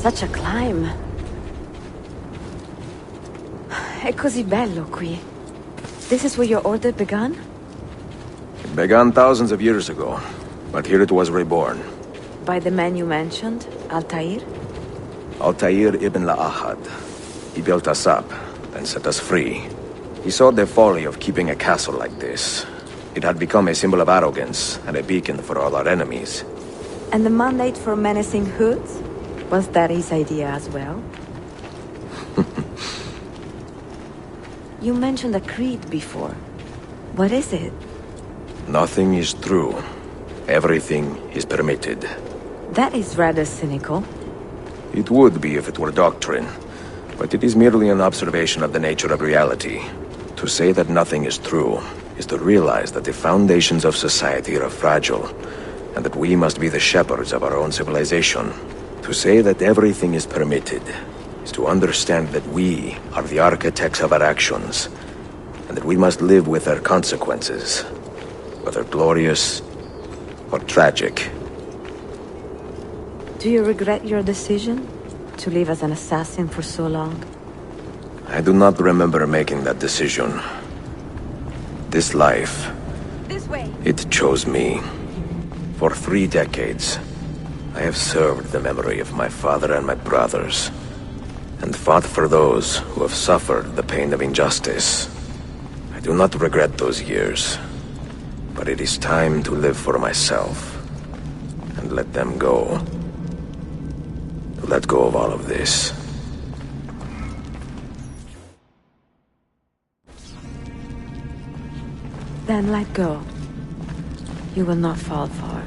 Such a climb. È così bello qui. This is where your order began? It began thousands of years ago, but here it was reborn. By the man you mentioned, Altair? Altair ibn La'ahad. He built us up, then set us free. He saw the folly of keeping a castle like this. It had become a symbol of arrogance and a beacon for all our enemies. And the mandate for menacing hoods? Was that his idea as well? You mentioned a creed before. What is it? Nothing is true. Everything is permitted. That is rather cynical. It would be if it were doctrine, but it is merely an observation of the nature of reality. To say that nothing is true is to realize that the foundations of society are fragile, and that we must be the shepherds of our own civilization. To say that everything is permitted is to understand that we are the architects of our actions, and that we must live with their consequences, whether glorious or tragic. Do you regret your decision to live as an assassin for so long? I do not remember making that decision. This life, This way! it chose me. For 3 decades, I have served the memory of my father and my brothers, and fought for those who have suffered the pain of injustice. I do not regret those years, but it is time to live for myself, and let them go. To let go of all of this. Then let go. You will not fall far.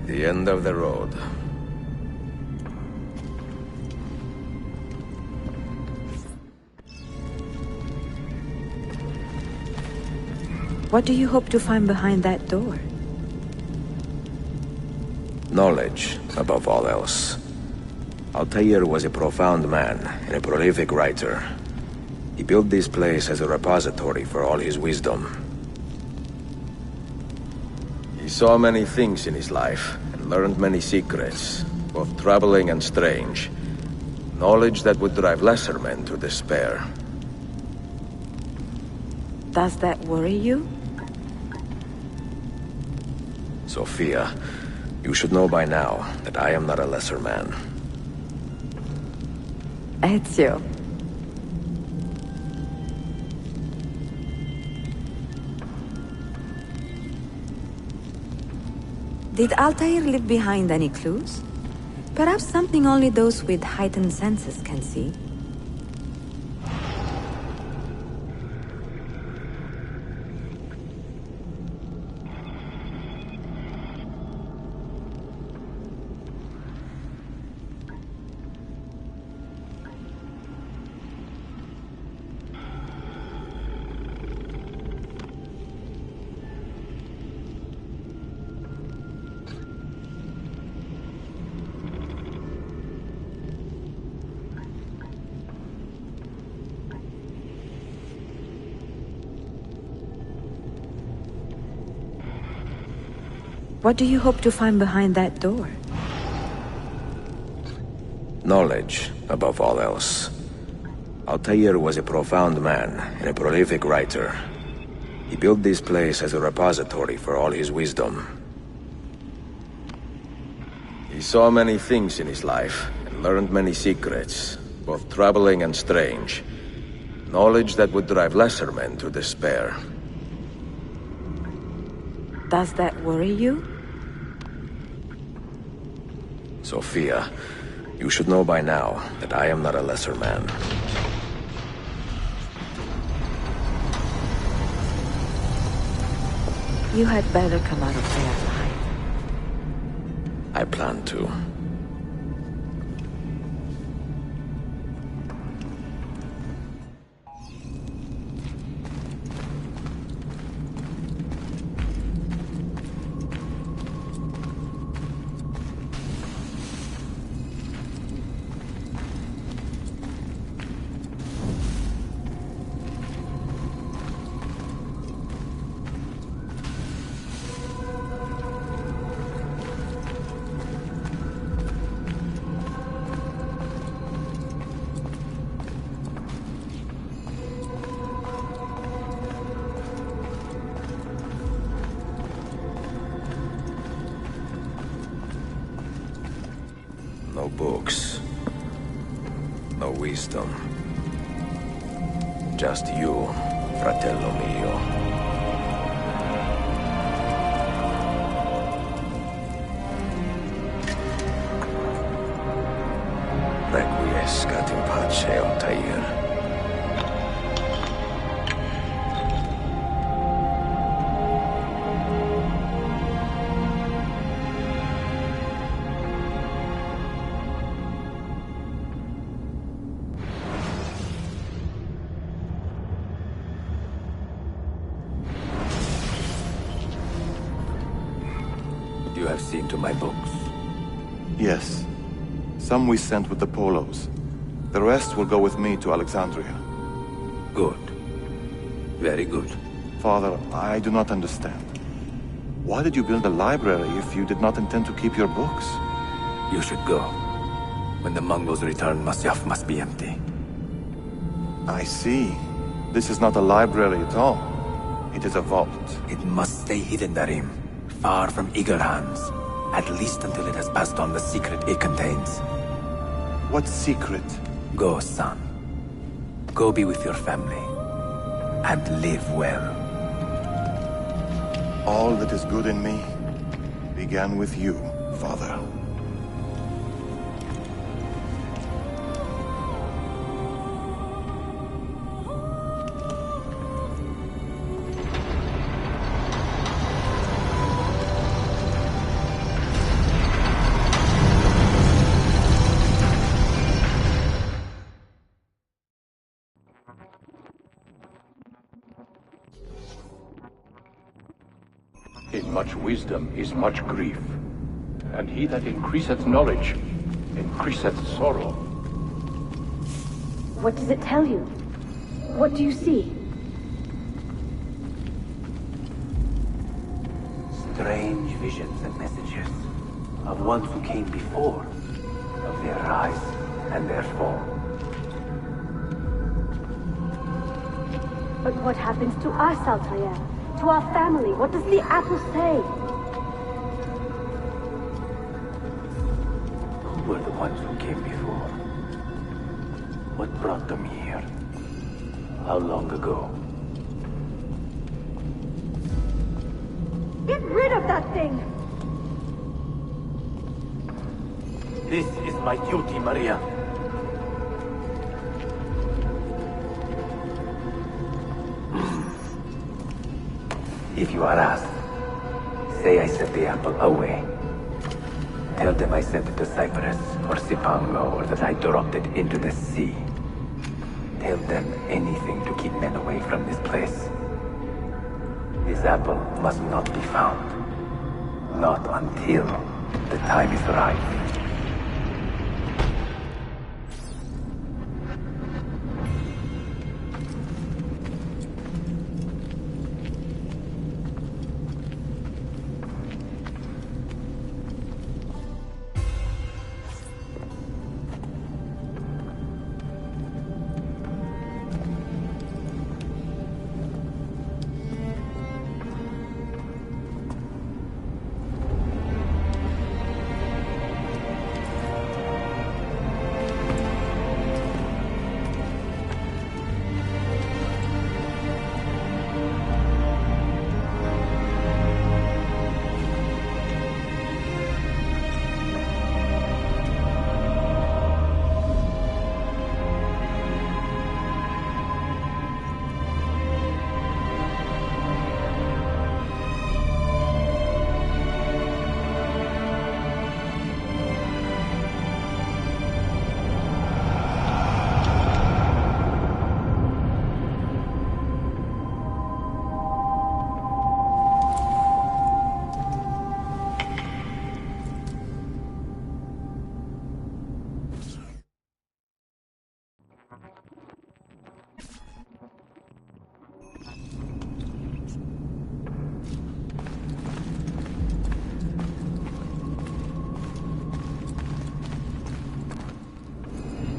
The end of the road. What do you hope to find behind that door? Knowledge, above all else. Altair was a profound man and a prolific writer. He built this place as a repository for all his wisdom. He saw many things in his life, and learned many secrets, both troubling and strange. Knowledge that would drive lesser men to despair. Does that worry you? Sophia, you should know by now that I am not a lesser man. Ezio. Did Altair leave behind any clues? Perhaps something only those with heightened senses can see. What do you hope to find behind that door? Knowledge, above all else. Altair was a profound man and a prolific writer. He built this place as a repository for all his wisdom. He saw many things in his life, and learned many secrets, both troubling and strange. Knowledge that would drive lesser men to despair. Does that worry you? Sophia, you should know by now that I am not a lesser man. You had better come out of there alive. I plan to. No books. No wisdom. Just you, fratello mio. Requiescat in pace, Altair. You have seen to my books. Yes. Some we sent with the Polos. The rest will go with me to Alexandria. Good. Very good. Father, I do not understand. Why did you build a library if you did not intend to keep your books? You should go. When the Mongols return, Masyaf must be empty. I see. This is not a library at all. It is a vault. It must stay hidden, Darim. Far from eager hands. At least until it has passed on the secret it contains. What secret? Go, son. Go be with your family. And live well. All that is good in me began with you, Father. In much wisdom is much grief, and he that increaseth knowledge increaseth sorrow. What does it tell you? What do you see? Strange visions and messages of ones who came before, of their rise and their fall. But what happens to us, Altair? To our family? What does the apple say? Who were the ones who came before? What brought them here? How long ago? Get rid of that thing! This is my duty, Maria. If you are asked, say I set the apple away. Tell them I sent it to Cyprus or Cipango, or that I dropped it into the sea. Tell them anything to keep men away from this place. This apple must not be found. Not until the time is right.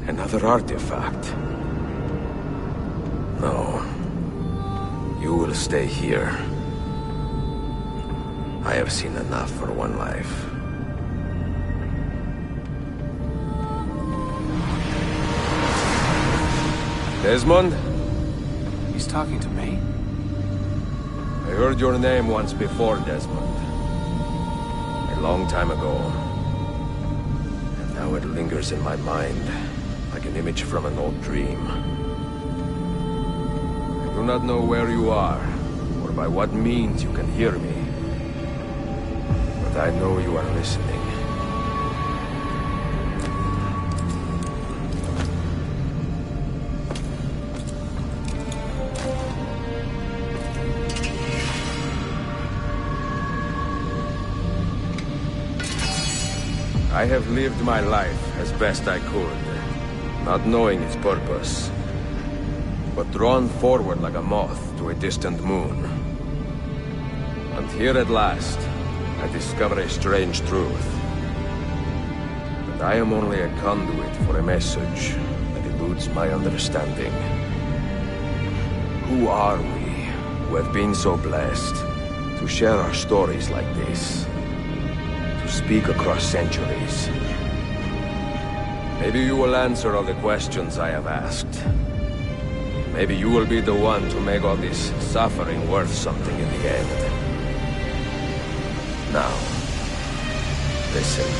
Another artifact. No. You will stay here. I have seen enough for one life. Desmond? He's talking to me? I heard your name once before, Desmond. A long time ago. And now it lingers in my mind, like an image from an old dream. I do not know where you are, or by what means you can hear me. But I know you are listening. I have lived my life as best I could, not knowing its purpose, but drawn forward like a moth to a distant moon. And here at last, I discover a strange truth. That I am only a conduit for a message that eludes my understanding. Who are we, who have been so blessed, to share our stories like this? To speak across centuries. Maybe you will answer all the questions I have asked. Maybe you will be the one to make all this suffering worth something in the end. Now, listen.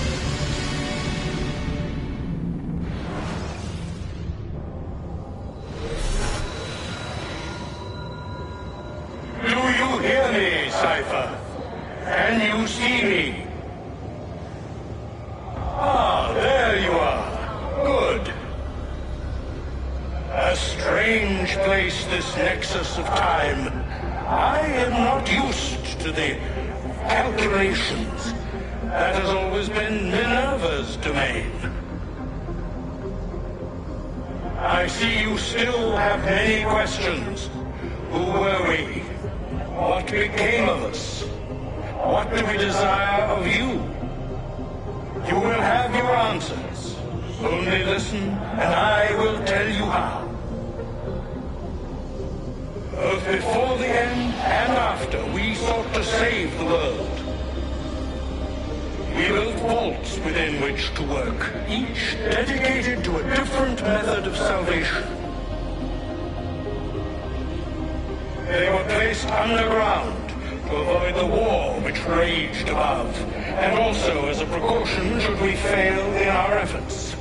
Do you hear me, Cypher? Can you see me? Ah, there you are. Good. A strange place, this nexus of time. I am not used to the calculations. That has always been Minerva's domain. I see you still have many questions. Who were we? What became of us? What do we desire of you? You will have your answers. Only listen, and I will tell you how. Both before the end and after, we sought to save the world. We built vaults within which to work, each dedicated to a different method of salvation. They were placed underground to avoid the war which raged above, and also as a precaution should we fail in our efforts.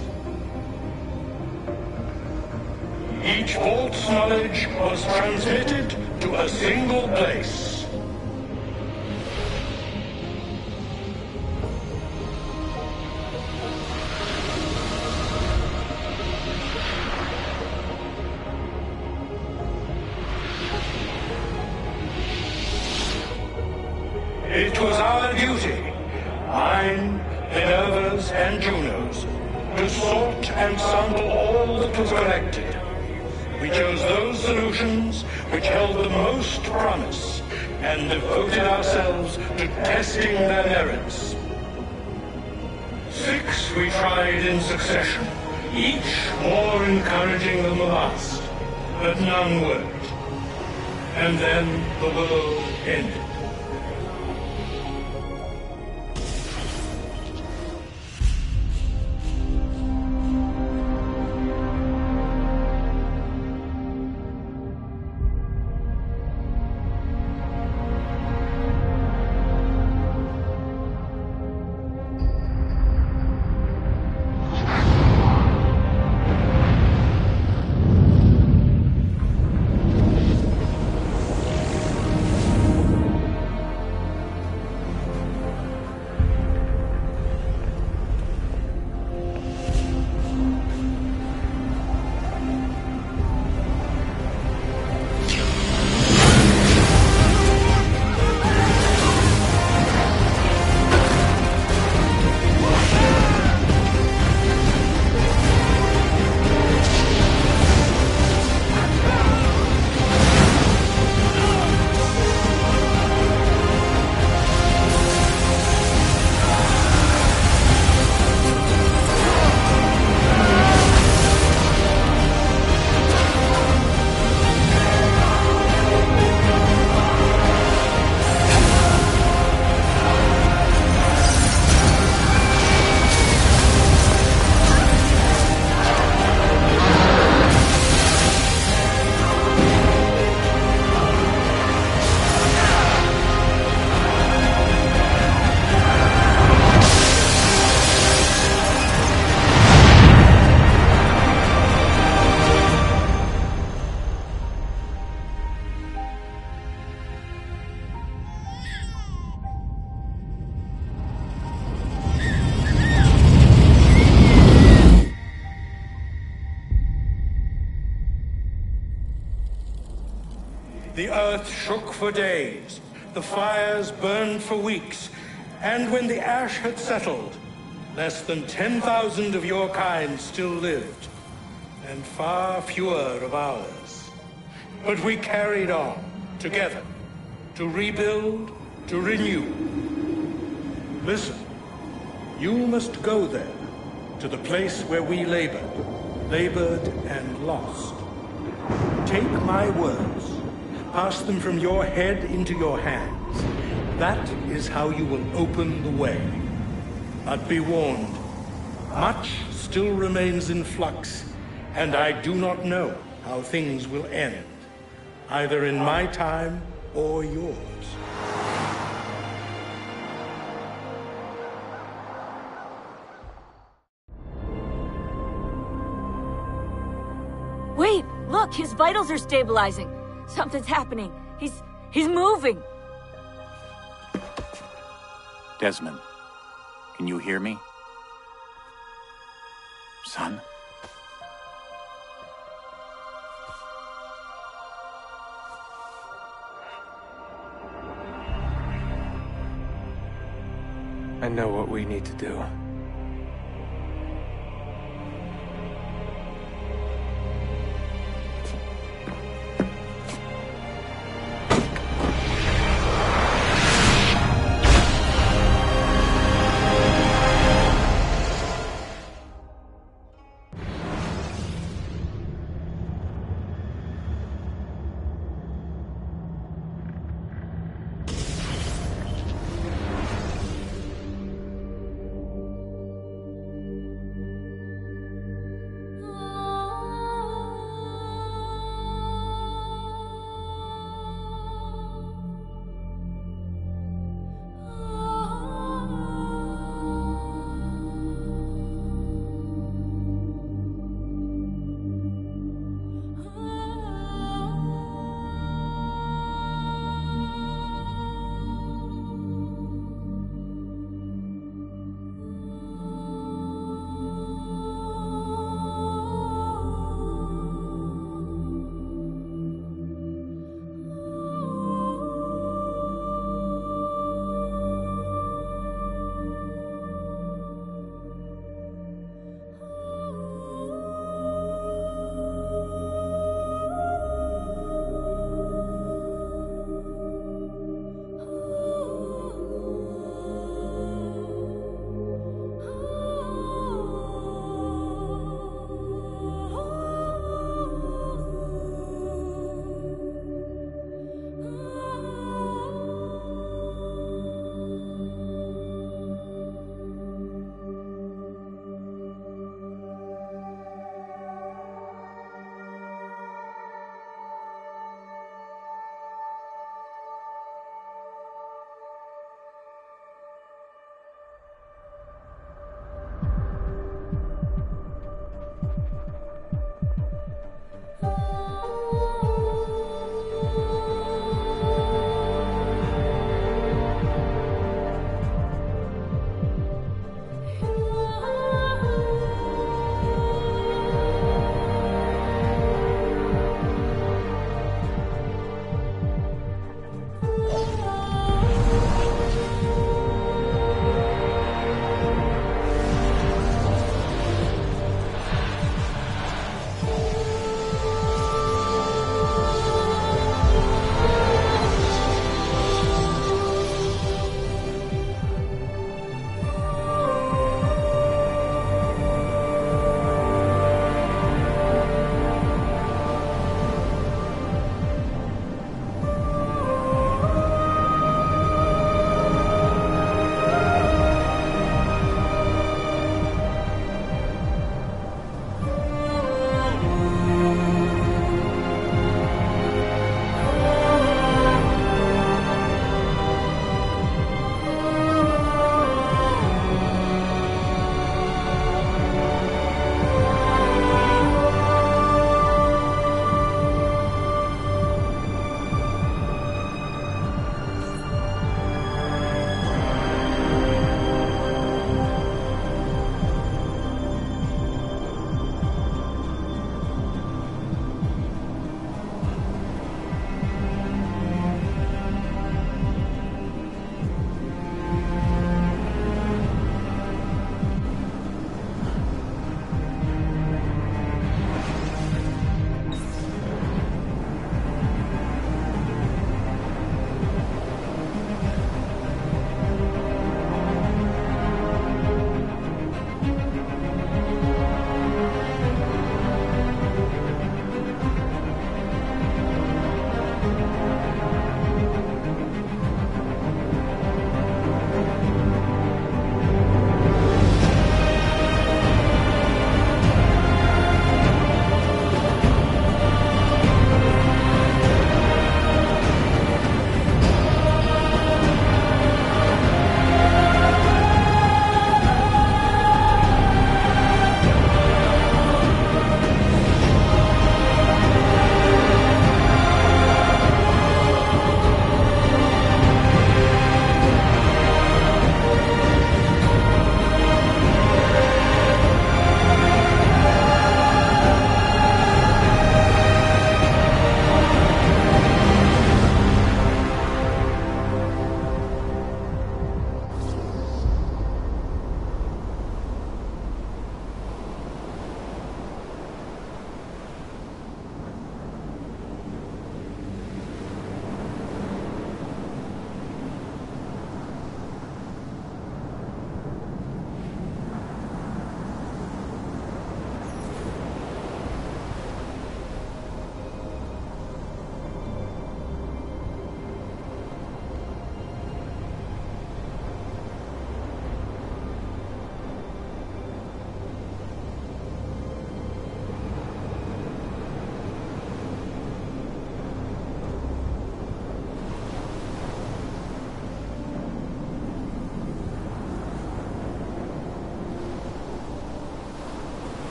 Each vault's knowledge was transmitted to a single place. It was our duty, mine, Minerva's, and Juno's, to sort and sample all that was collected. We chose those solutions which held the most promise, and devoted ourselves to testing their merits. 6 we tried in succession, each more encouraging than the last, but none worked. And then the world ended. The earth shook for days, the fires burned for weeks, and when the ash had settled, less than 10,000 of your kind still lived, and far fewer of ours. But we carried on, together, to rebuild, to renew. Listen, you must go there, to the place where we labored and lost. Take my words, pass them from your head into your hands. That is how you will open the way. But be warned, much still remains in flux, and I do not know how things will end, either in my time or yours. Wait, look, his vitals are stabilizing. Something's happening. He's moving. Desmond, can you hear me? Son? I know what we need to do.